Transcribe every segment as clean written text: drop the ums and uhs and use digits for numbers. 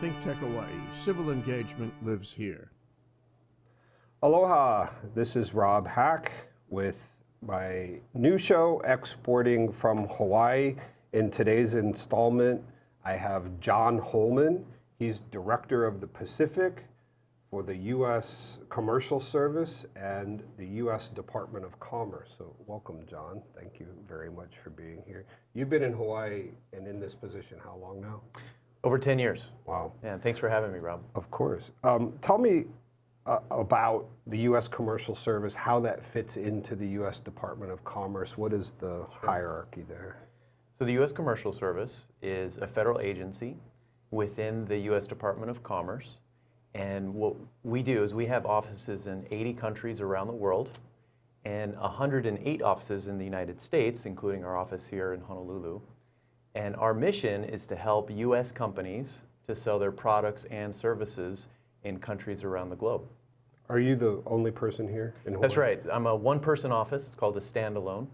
ThinkTech Hawaii. Civil engagement lives here. Aloha, this is Rob Hack with my new show, Exporting from Hawaii. In today's installment, I have John Holman. He's Director of the Pacific for the U.S. Commercial Service and the U.S. Department of Commerce. So welcome, John. Thank you very much for being here. You've been in Hawaii and in this position how long now? Over 10 years. Wow. Yeah, thanks for having me, Rob. Of course. Tell me about the U.S. Commercial Service, how that fits into the U.S. Department of Commerce. What is the hierarchy there? So the U.S. Commercial Service is a federal agency within the U.S. Department of Commerce. And what we do is we have offices in 80 countries around the world and 108 offices in the United States, including our office here in Honolulu. And our mission is to help U.S. companies to sell their products and services in countries around the globe. Are you the only person here in Hawaii? That's right. I'm a one-person office. It's called a standalone.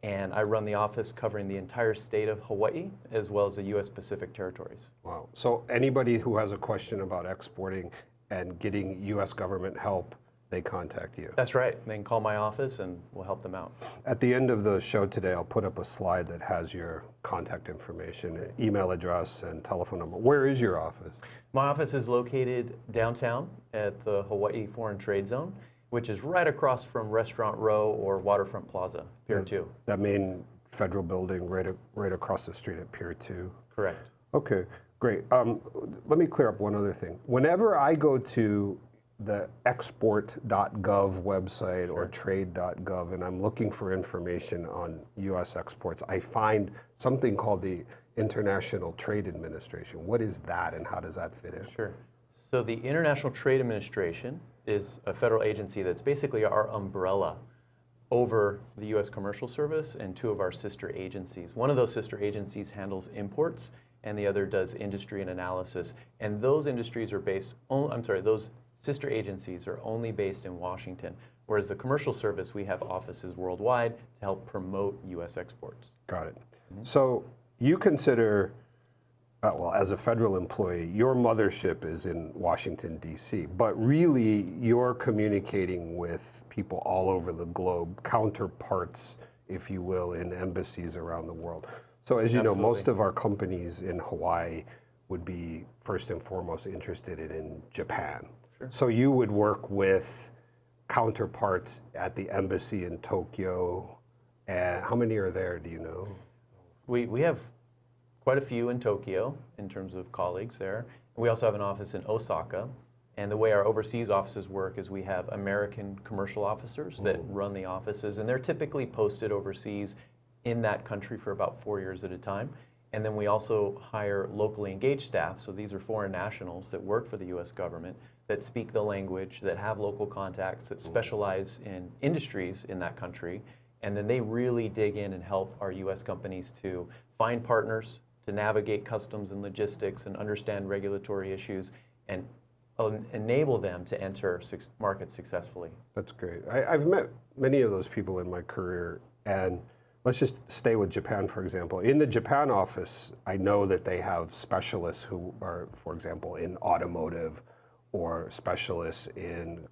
And I run the office covering the entire state of Hawaii, as well as the U.S. Pacific territories. Wow. So anybody who has a question about exporting and getting U.S. government help, they contact you. That's right. They can call my office and we'll help them out. At the end of the show today, I'll put up a slide that has your contact information, email address, and telephone number. Where is your office? My office is located downtown at the Hawaii Foreign Trade Zone, which is right across from Restaurant Row or Waterfront Plaza, Pier 2. That main federal building right across the street at Pier 2? Correct. Okay, great. Let me clear up one other thing. Whenever I go to the export.gov website or trade.gov and I'm looking for information on U.S. exports, I find something called the International Trade Administration. What is that and how does that fit in? Sure. So the International Trade Administration is a federal agency that's basically our umbrella over the U.S. Commercial Service and two of our sister agencies. One of those sister agencies handles imports and the other does industry and analysis. And those industries are based on, those sister agencies are only based in Washington, whereas the Commercial Service, we have offices worldwide to help promote U.S. exports. Got it. So you consider, well, as a federal employee, your mothership is in Washington, D.C., but really you're communicating with people all over the globe, counterparts, if you will, in embassies around the world. So as you know, most of our companies in Hawaii would be first and foremost interested in Japan. Sure. So you would work with counterparts at the embassy in Tokyo. And how many are there, do you know? We have quite a few in Tokyo in terms of colleagues there. We also have an office in Osaka. And the way our overseas offices work is we have American commercial officers that run the offices, and they're typically posted overseas in that country for about 4 years at a time. And then we also hire locally engaged staff, so these are foreign nationals that work for the U.S. government, that speak the language, that have local contacts, that specialize in industries in that country, and then they really dig in and help our U.S. companies to find partners, to navigate customs and logistics and understand regulatory issues, and enable them to enter markets successfully. That's great. I've met many of those people in my career, and let's just stay with Japan, for example. In the Japan office, I know that they have specialists who are, for example, in automotive or specialists in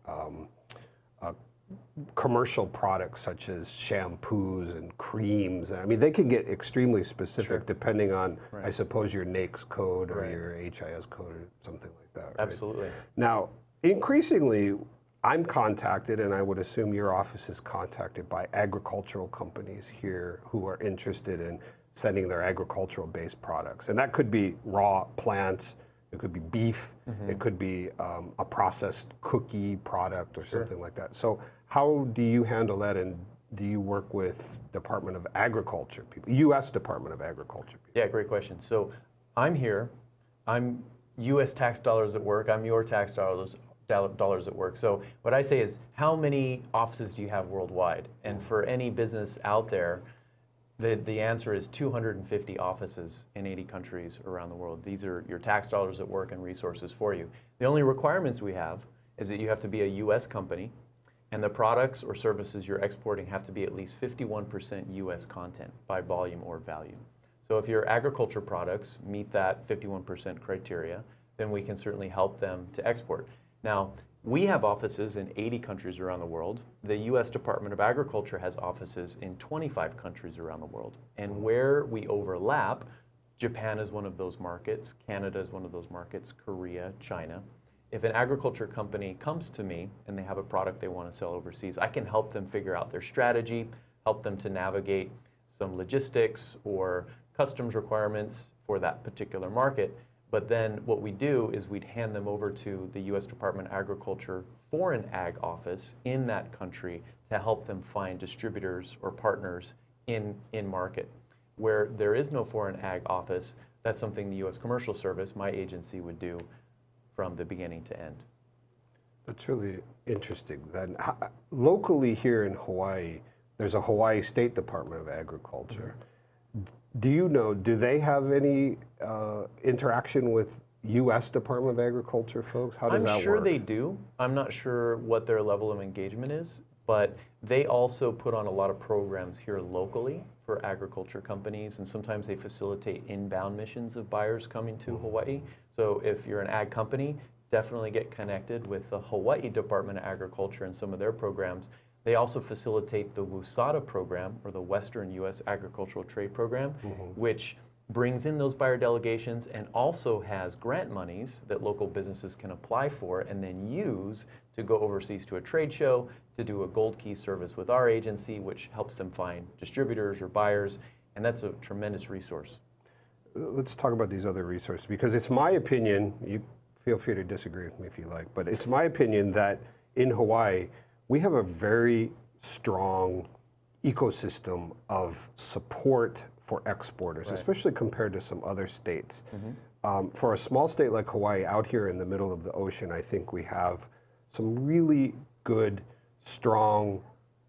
commercial products such as shampoos and creams. I mean, they can get extremely specific depending on, I suppose, your NAICS code or your HIS code or something like that. Right? Absolutely. Now, increasingly, I'm contacted, and I would assume your office is contacted by agricultural companies here who are interested in sending their agricultural-based products. And that could be raw plants, it could be beef, it could be a processed cookie product or something like that. So how do you handle that, and do you work with Department of Agriculture people, U.S. Department of Agriculture people? Yeah, great question. So I'm here, I'm U.S. tax dollars at work, I'm your tax dollars at work. So what I say is, how many offices do you have worldwide? And for any business out there, the answer is 250 offices in 80 countries around the world. These are your tax dollars at work and resources for you. The only requirements we have is that you have to be a U.S. company, and the products or services you're exporting have to be at least 51% U.S. content by volume or value. So if your agriculture products meet that 51% criteria, then we can certainly help them to export. Now, we have offices in 80 countries around the world. The U.S. Department of Agriculture has offices in 25 countries around the world. And where we overlap, Japan is one of those markets, Canada is one of those markets, Korea, China. If an agriculture company comes to me and they have a product they want to sell overseas, I can help them figure out their strategy, help them to navigate some logistics or customs requirements for that particular market. But then what we do is we'd hand them over to the U.S. Department of Agriculture Foreign Ag Office in that country to help them find distributors or partners in market. Where there is no Foreign Ag Office, that's something the U.S. Commercial Service, my agency, would do from the beginning to end. That's really interesting. Then locally here in Hawaii, there's a Hawaii State Department of Agriculture. Do you know, do they have any interaction with U.S. Department of Agriculture folks? How does that work? I'm sure they do. I'm not sure what their level of engagement is, but they also put on a lot of programs here locally for agriculture companies, and sometimes they facilitate inbound missions of buyers coming to Hawaii. So if you're an ag company, definitely get connected with the Hawaii Department of Agriculture and some of their programs. They also facilitate the WUSADA program, or the Western U.S. Agricultural Trade Program, which brings in those buyer delegations and also has grant monies that local businesses can apply for and then use to go overseas to a trade show, to do a gold key service with our agency, which helps them find distributors or buyers, and that's a tremendous resource. Let's talk about these other resources, because it's my opinion, you feel free to disagree with me if you like, but it's my opinion that in Hawaii, we have a very strong ecosystem of support for exporters, especially compared to some other states. For a small state like Hawaii, out here in the middle of the ocean, I think we have some really good, strong,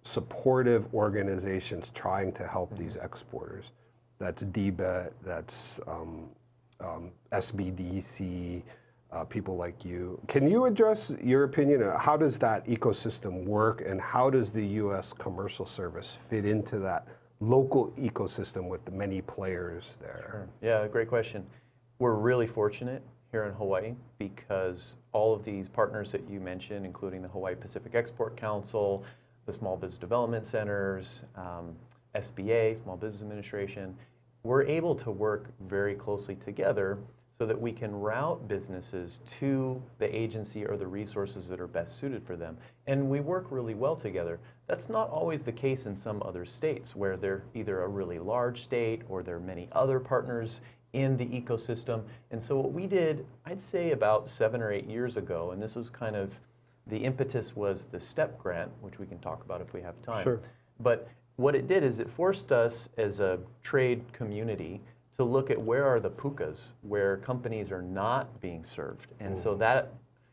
supportive organizations trying to help these exporters. That's DBET, that's SBDC, people like you. Can you address your opinion? How does that ecosystem work, and how does the U.S. Commercial Service fit into that local ecosystem with the many players there? Sure. Yeah, great question. We're really fortunate here in Hawaii because all of these partners that you mentioned, including the Hawaii Pacific Export Council, the Small Business Development Centers, SBA, Small Business Administration, we're able to work very closely together so that we can route businesses to the agency or the resources that are best suited for them. And we work really well together. That's not always the case in some other states where they're either a really large state or there are many other partners in the ecosystem. And so what we did, I'd say about 7 or 8 years ago, and this was kind of, the impetus was the STEP grant, which we can talk about if we have time. Sure. But what it did is it forced us as a trade community to look at where are the pukas, where companies are not being served. And so that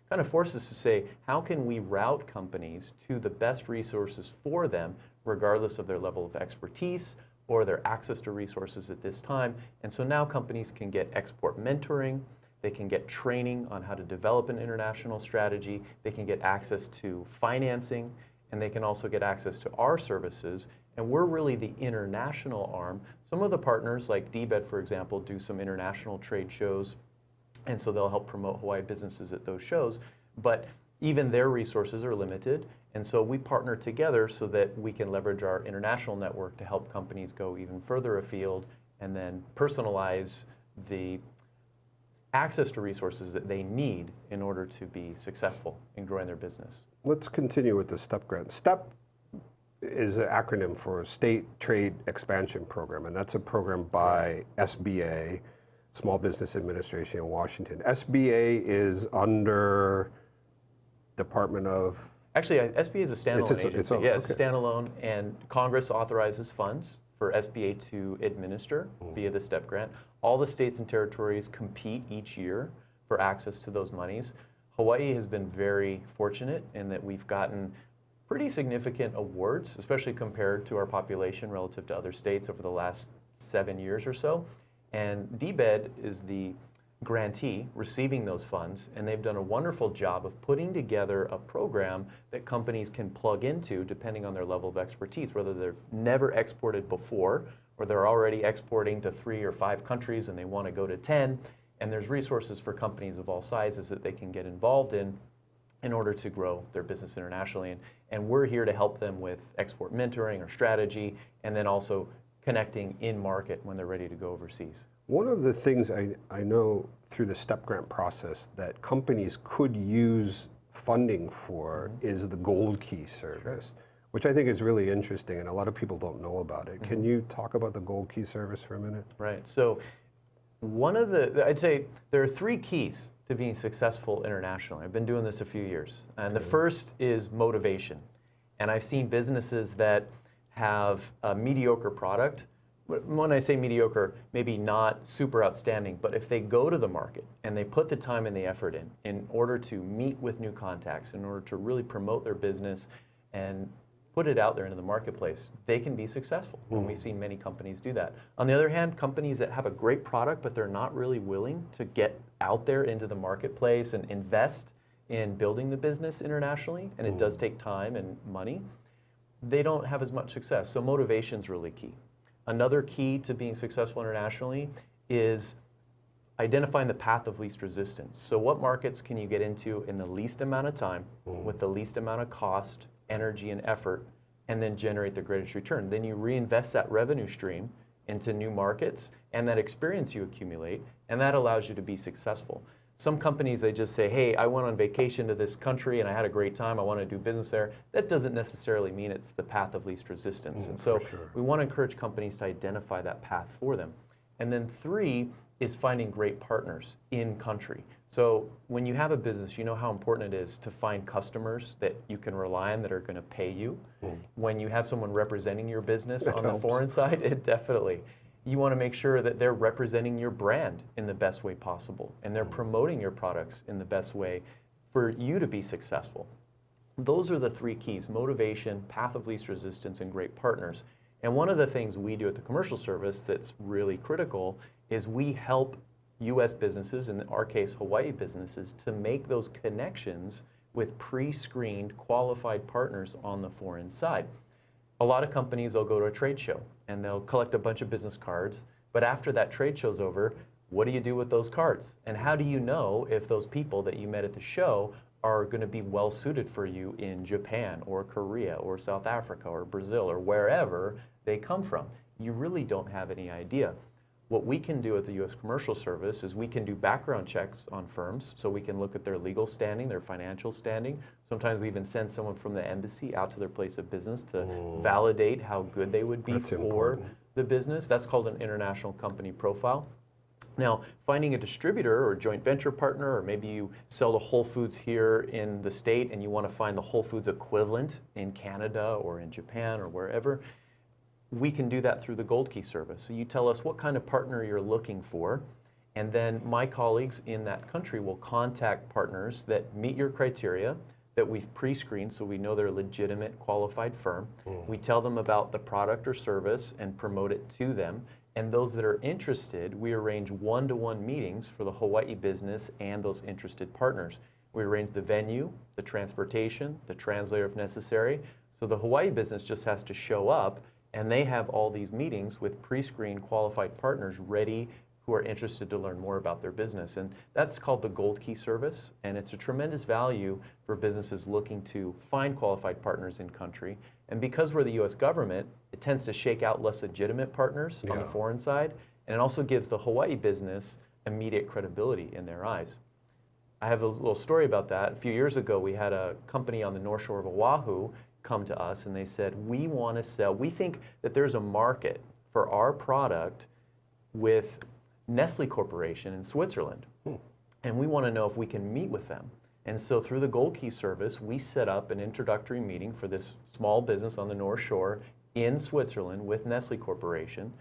kind of forces us to say, how can we route companies to the best resources for them, regardless of their level of expertise or their access to resources at this time. And so now companies can get export mentoring, they can get training on how to develop an international strategy, they can get access to financing, and they can also get access to our services. And we're really the international arm. Some of the partners, like DBET, for example, do some international trade shows, and so they'll help promote Hawaii businesses at those shows. But even their resources are limited, and so we partner together so that we can leverage our international network to help companies go even further afield and then personalize the access to resources that they need in order to be successful in growing their business. Let's continue with the STEP grant. STEP is an acronym for State Trade Expansion Program, and that's a program by SBA, Small Business Administration in Washington. SBA is under Department of... Actually, SBA is a standalone agency. It's a standalone, and Congress authorizes funds for SBA to administer via the STEP grant. All the states and territories compete each year for access to those monies. Hawaii has been very fortunate in that we've gotten pretty significant awards, especially compared to our population relative to other states over the last 7 years or so. And DBED is the grantee receiving those funds, and they've done a wonderful job of putting together a program that companies can plug into depending on their level of expertise, whether they've never exported before or they're already exporting to 3 or 5 countries and they want to go to 10. And there's resources for companies of all sizes that they can get involved in order to grow their business internationally. And we're here to help them with export mentoring or strategy, and then also connecting in market when they're ready to go overseas. One of the things I know through the STEP grant process that companies could use funding for is the Gold Key service, which I think is really interesting, and a lot of people don't know about it. Can you talk about the Gold Key service for a minute? Right. So I'd say there are 3 keys to being successful internationally. I've been doing this a few years. And the first is motivation. And I've seen businesses that have a mediocre product. When I say mediocre, maybe not super outstanding, but if they go to the market and they put the time and the effort in order to meet with new contacts, in order to really promote their business and put it out there into the marketplace, they can be successful. And we've seen many companies do that. On the other hand, companies that have a great product, but they're not really willing to get out there into the marketplace and invest in building the business internationally, and it does take time and money, they don't have as much success. So motivation's really key. Another key to being successful internationally is identifying the path of least resistance. So what markets can you get into in the least amount of time, with the least amount of cost, energy, and effort, and then generate the greatest return? Then you reinvest that revenue stream into new markets and that experience you accumulate, and that allows you to be successful. Some companies, they just say, hey, I went on vacation to this country and I had a great time, I want to do business there. That doesn't necessarily mean it's the path of least resistance. And so we want to encourage companies to identify that path for them. And then 3 is finding great partners in country. So when you have a business, you know how important it is to find customers that you can rely on that are going to pay you. When you have someone representing your business on the foreign side, it definitely. You want to make sure that they're representing your brand in the best way possible, and they're promoting your products in the best way for you to be successful. Those are the 3 keys: motivation, path of least resistance, and great partners. And one of the things we do at the commercial service that's really critical is we help U.S. businesses, in our case Hawaii businesses, to make those connections with pre-screened qualified partners on the foreign side. A lot of companies will go to a trade show and they'll collect a bunch of business cards, but after that trade show's over, what do you do with those cards? And how do you know if those people that you met at the show are going to be well suited for you in Japan or Korea or South Africa or Brazil or wherever they come from? You really don't have any idea. What we can do at the U.S. Commercial Service is we can do background checks on firms, so we can look at their legal standing, their financial standing. Sometimes we even send someone from the embassy out to their place of business to validate how good they would be for the business. That's called an international company profile. Now, finding a distributor or a joint venture partner, or maybe you sell to Whole Foods here in the state and you want to find the Whole Foods equivalent in Canada or in Japan or wherever, we can do that through the Gold Key service. So you tell us what kind of partner you're looking for, and then my colleagues in that country will contact partners that meet your criteria, that we've pre-screened so we know they're a legitimate, qualified firm. We tell them about the product or service and promote it to them. And those that are interested, we arrange one-to-one meetings for the Hawaii business and those interested partners. We arrange the venue, the transportation, the translator if necessary. So the Hawaii business just has to show up, and they have all these meetings with pre-screened qualified partners ready who are interested to learn more about their business. And that's called the Gold Key service. And it's a tremendous value for businesses looking to find qualified partners in country. And because we're the U.S. government, it tends to shake out less legitimate partners on the foreign side. And it also gives the Hawaii business immediate credibility in their eyes. I have a little story about that. A few years ago, we had a company on the North Shore of Oahu come to us and they said, we want to sell, we think that there's a market for our product with Nestle Corporation in Switzerland. And we want to know if we can meet with them. And so through the Gold Key service, we set up an introductory meeting for this small business on the North Shore in Switzerland with Nestle Corporation.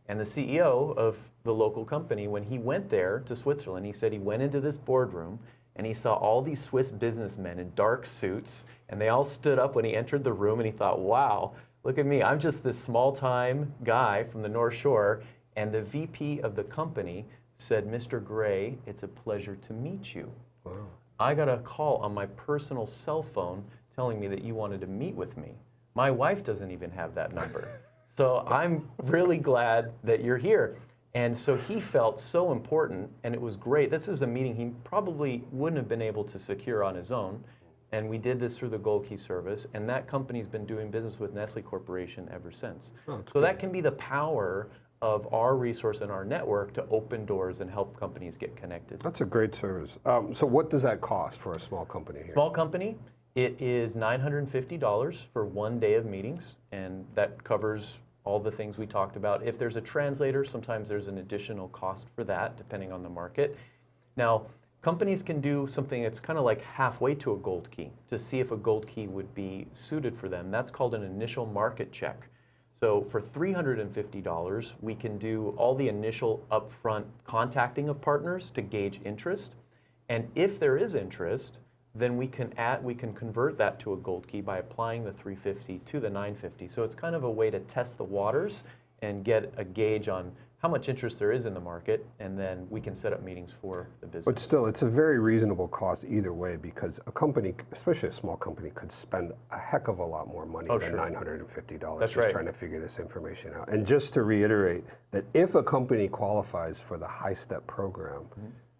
And the CEO of the local company, when he went there to Switzerland, he said he went into this boardroom and he saw all these Swiss businessmen in dark suits, and they all stood up when he entered the room, and he thought, wow, look at me, I'm just this small-time guy from the North Shore. And the VP of the company said, Mr. Gray, it's a pleasure to meet you. Wow. I got a call on my personal cell phone telling me that you wanted to meet with me. My wife doesn't even have that number. So I'm really glad that you're here. And so he felt so important, and it was great. This is a meeting he probably wouldn't have been able to secure on his own. And we did this through the Gold Key service, and that company's been doing business with Nestle Corporation ever since. So that can be the power of our resource and our network to open doors and help companies get connected. That's a great service. So what does that cost for a small company here? Small company, it is $950 for 1 day of meetings, and that covers all the things we talked about. If there's a translator, sometimes there's an additional cost for that, depending on the market. Now, companies can do something that's kind of like halfway to a Gold Key to see if a Gold Key would be suited for them. That's called an initial market check. So for $350, we can do all the initial upfront contacting of partners to gauge interest. And if there is interest, then we can convert that to a Gold Key by applying the $350 to the $950. So it's kind of a way to test the waters and get a gauge on how much interest there is in the market, and then we can set up meetings for the business. But still, it's a very reasonable cost either way, because a company, especially a small company, could spend a heck of a lot more money than $950 That's just right. trying to figure this information out. And just to reiterate that if a company qualifies for the High Step program,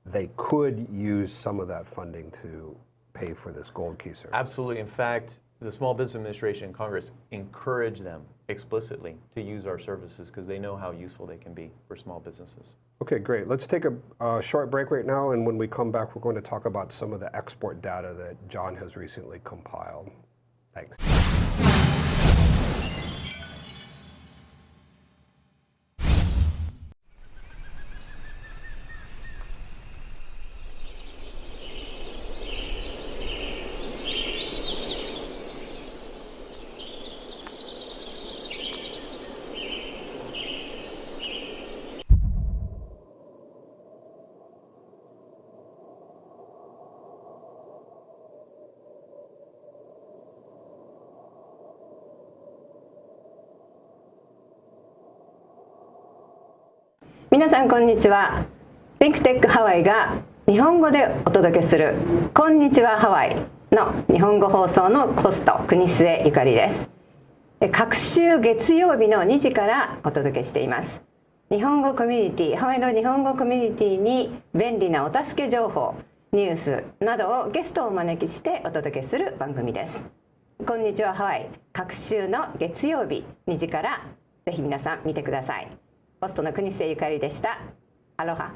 they could use some of that funding to pay for this Gold Key service. Absolutely. In fact, the Small Business Administration and Congress encourage them explicitly to use our services because they know how useful they can be for small businesses. Okay, great. Let's take a short break right now, and when we come back, we're going to talk about some of the export data that John has recently compiled. Thanks.皆さんこんにちは。ThinkTech Hawaii が日本語でお届けするこんにちはハワイの日本語放送のホスト国末ゆかりです。各週月曜日の2時からお届けしています。日本語コミュニティ、ハワイの日本語コミュニティに便利なお助け情報、ニュースなどをゲストをお招きしてお届けする番組です。こんにちはハワイ、各週の月曜日2時からぜひ皆さん見てください。ホストの国末ゆかりでした。アロハ。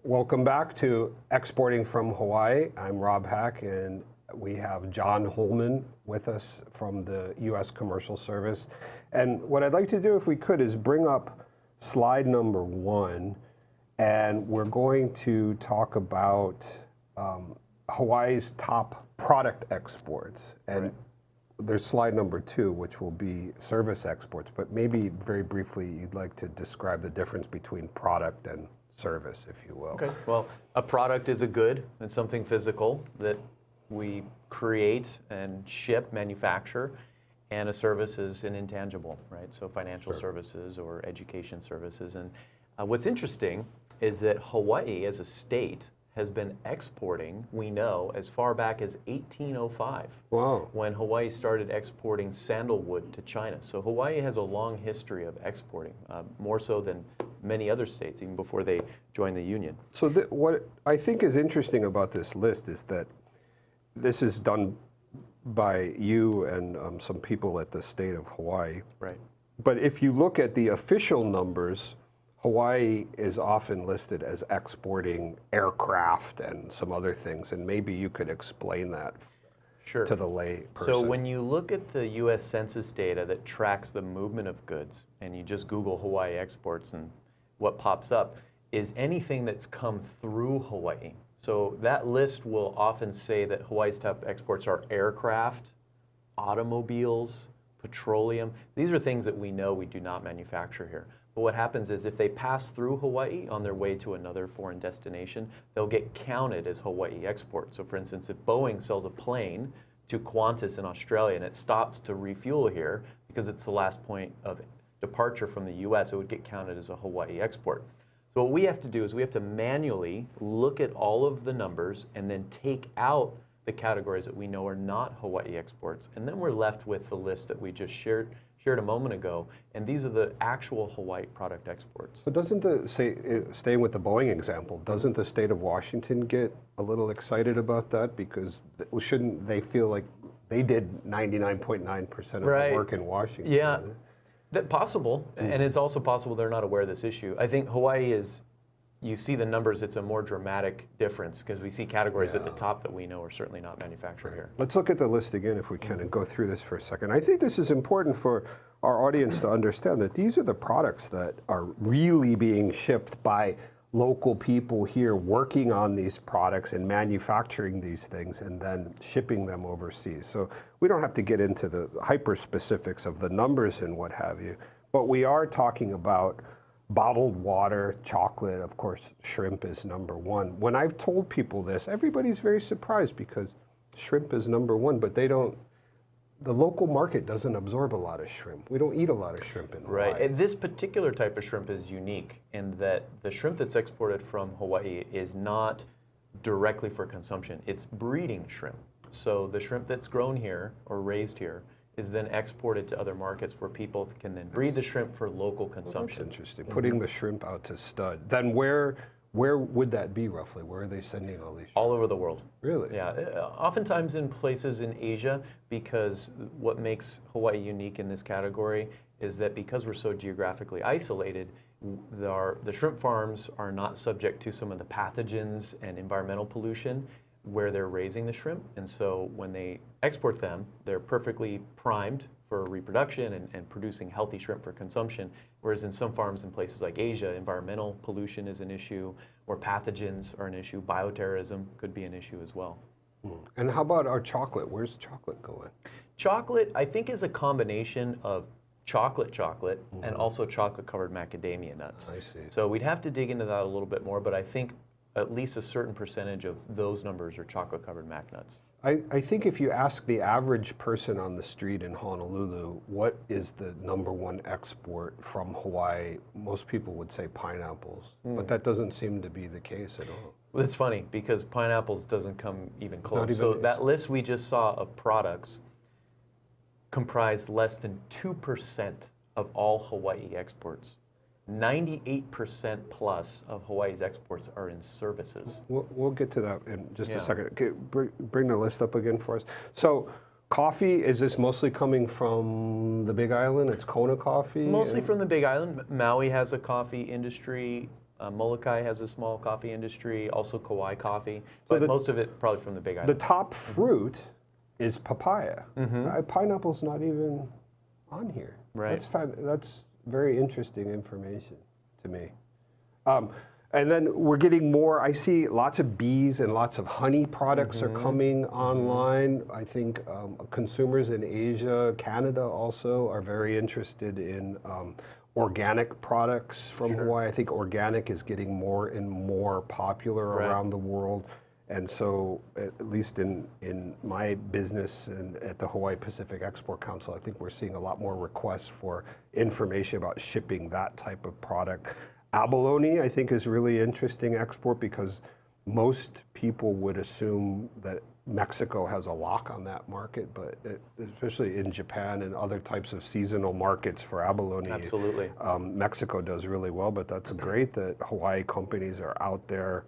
Welcome back to Exporting from Hawaii. I'm Rob Hack, and we have John Holman with us from the U.S. Commercial Service. And what I'd like to do, if we could, is bring up slide number 1, and we're going to talk about Hawaii's top product exports. And right. There's slide number 2, which will be service exports, but maybe very briefly you'd like to describe the difference between product and service, if you will. Okay. Well, a product is a good. It's something physical that we create and ship, manufacture, and a service is an intangible, right? So financial services or education services. And what's interesting is that Hawaii as a state has been exporting, we know, as far back as 1805. Wow. When Hawaii started exporting sandalwood to China. So Hawaii has a long history of exporting, more so than many other states, even before they joined the Union. So what I think is interesting about this list is that this is done by you and some people at the state of Hawaii. Right. But if you look at the official numbers, Hawaii is often listed as exporting aircraft and some other things, and maybe you could explain that to the lay person. So when you look at the U.S. Census data that tracks the movement of goods, and you just Google Hawaii exports, and what pops up is anything that's come through Hawaii. So that list will often say that Hawaii's top exports are aircraft, automobiles, petroleum. These are things that we know we do not manufacture here. But what happens is if they pass through Hawaii on their way to another foreign destination, they'll get counted as Hawaii exports. So for instance, if Boeing sells a plane to Qantas in Australia and it stops to refuel here because it's the last point of departure from the US, it would get counted as a Hawaii export. So what we have to do is we have to manually look at all of the numbers and then take out the categories that we know are not Hawaii exports. And then we're left with the list that we just shared a moment ago, and these are the actual Hawaii product exports. But doesn't staying with the Boeing example, doesn't the state of Washington get a little excited about that? Because shouldn't they feel like they did 99.9% of the work in Washington? Yeah, that's possible, and it's also possible they're not aware of this issue. I think Hawaii is, you see the numbers, it's a more dramatic difference because we see categories at the top that we know are certainly not manufactured here. Let's look at the list again if we can and go through this for a second. I think this is important for our audience to understand that these are the products that are really being shipped by local people here working on these products and manufacturing these things and then shipping them overseas. So we don't have to get into the hyper specifics of the numbers and what have you, but we are talking about bottled water, chocolate, of course, shrimp is number one. When I've told people this, everybody's very surprised because shrimp is number one, but they don't, the local market doesn't absorb a lot of shrimp. We don't eat a lot of shrimp in Hawaii. Right, and this particular type of shrimp is unique in that the shrimp that's exported from Hawaii is not directly for consumption, it's breeding shrimp. So the shrimp that's grown here or raised here is then exported to other markets where people can then breed the shrimp for local consumption. That's interesting. Putting the shrimp out to stud. Then where would that be roughly? Where are they sending all these shrimp? All over the world. Really? Yeah, oftentimes in places in Asia, because what makes Hawaii unique in this category is that because we're so geographically isolated, the shrimp farms are not subject to some of the pathogens and environmental pollution where they're raising the shrimp, and so when they export them, they're perfectly primed for reproduction and producing healthy shrimp for consumption, whereas in some farms in places like Asia, environmental pollution is an issue, or pathogens are an issue, bioterrorism could be an issue as well. And how about our chocolate? Where's chocolate going? Chocolate, I think, is a combination of chocolate and also chocolate-covered macadamia nuts. I see. So we'd have to dig into that a little bit more, but I think at least a certain percentage of those numbers are chocolate-covered mac nuts. I think if you ask the average person on the street in Honolulu, what is the number one export from Hawaii, most people would say pineapples, but that doesn't seem to be the case at all. Well, it's funny because pineapples doesn't come even close. So that list we just saw of products comprised less than 2% of all Hawaii exports. 98% plus of Hawaii's exports are in services. We'll get to that in just a second. Okay, bring the list up again for us. So coffee, is this mostly coming from the Big Island? It's Kona Coffee? Mostly from the Big Island. Maui has a coffee industry. Molokai has a small coffee industry, also Kauai coffee, but most of it probably from the Big Island. The top fruit is papaya. Pineapple's not even on here. Right. That's very interesting information to me. And then we're getting more, I see lots of bees and lots of honey products are coming online. I think consumers in Asia, Canada also are very interested in organic products from Hawaii. I think organic is getting more and more popular around the world. And so, at least in my business and at the Hawaii Pacific Export Council, I think we're seeing a lot more requests for information about shipping that type of product. Abalone, I think, is really interesting export because most people would assume that Mexico has a lock on that market, but especially in Japan and other types of seasonal markets for abalone. Absolutely. Mexico does really well, but that's great that Hawaii companies are out there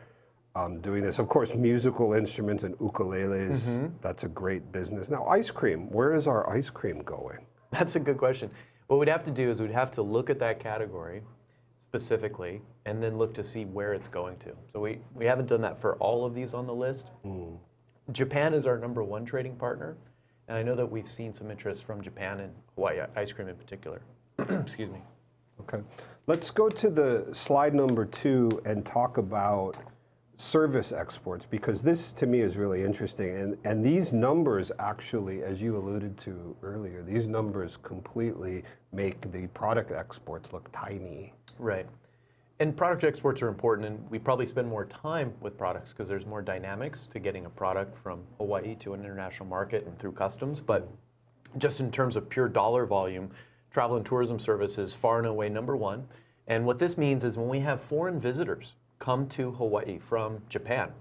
doing this. Of course, musical instruments and ukuleles, that's a great business. Now, ice cream, where is our ice cream going? That's a good question. What we'd have to do is we'd have to look at that category specifically and then look to see where it's going to. So we haven't done that for all of these on the list. Japan is our number one trading partner, and I know that we've seen some interest from Japan and Hawaii ice cream in particular. Excuse me. Okay. Let's go to the slide number 2 and talk about service exports, because this to me is really interesting. And these numbers actually, as you alluded to earlier, these numbers completely make the product exports look tiny. Right. And product exports are important, and we probably spend more time with products because there's more dynamics to getting a product from Hawaii to an international market and through customs. But just in terms of pure dollar volume, travel and tourism services far and away number one. And what this means is when we have foreign visitors come to Hawaii from Japan,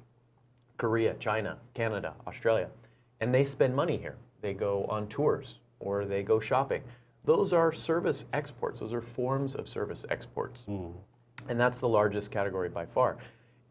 Korea, China, Canada, Australia, and they spend money here. They go on tours or they go shopping. Those are service exports. Those are forms of service exports. And that's the largest category by far.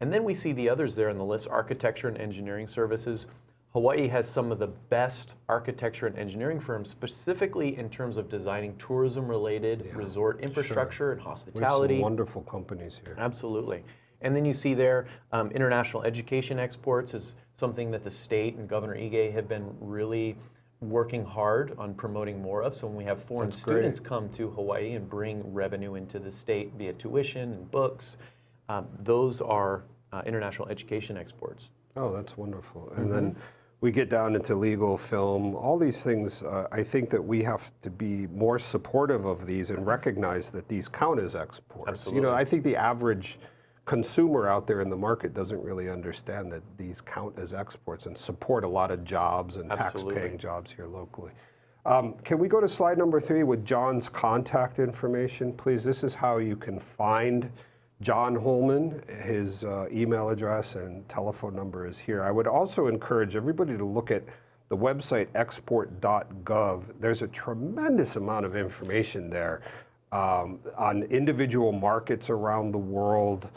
And then we see the others there on the list, architecture and engineering services. Hawaii has some of the best architecture and engineering firms, specifically in terms of designing tourism-related resort infrastructure and hospitality. We have some wonderful companies here. Absolutely. And then you see there, international education exports is something that the state and Governor Ige have been really working hard on promoting more of. So when we have foreign students come to Hawaii and bring revenue into the state via tuition and books, those are international education exports. Oh, that's wonderful. And then we get down into legal, film, all these things. I think that we have to be more supportive of these and recognize that these count as exports. Absolutely. You know, I think the average consumer out there in the market doesn't really understand that these count as exports and support a lot of jobs and tax-paying jobs here locally. Can we go to slide number 3 with John's contact information, please? This is how you can find John Holman. His email address and telephone number is here. I would also encourage everybody to look at the website export.gov. There's a tremendous amount of information there on individual markets around the world.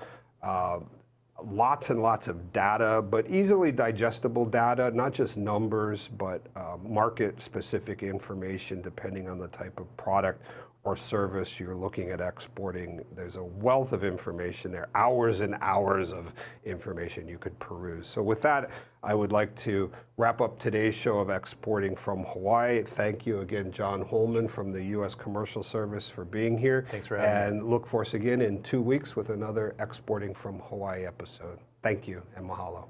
Lots and lots of data, but easily digestible data, not just numbers, but market-specific information depending on the type of product or service you're looking at exporting. There's a wealth of information there, hours and hours of information you could peruse. So with that, I would like to wrap up today's show of Exporting from Hawaii. Thank you again, John Holman from the U.S. Commercial Service, for being here. Thanks for having me. And look for us again in 2 weeks with another Exporting from Hawaii episode. Thank you and mahalo.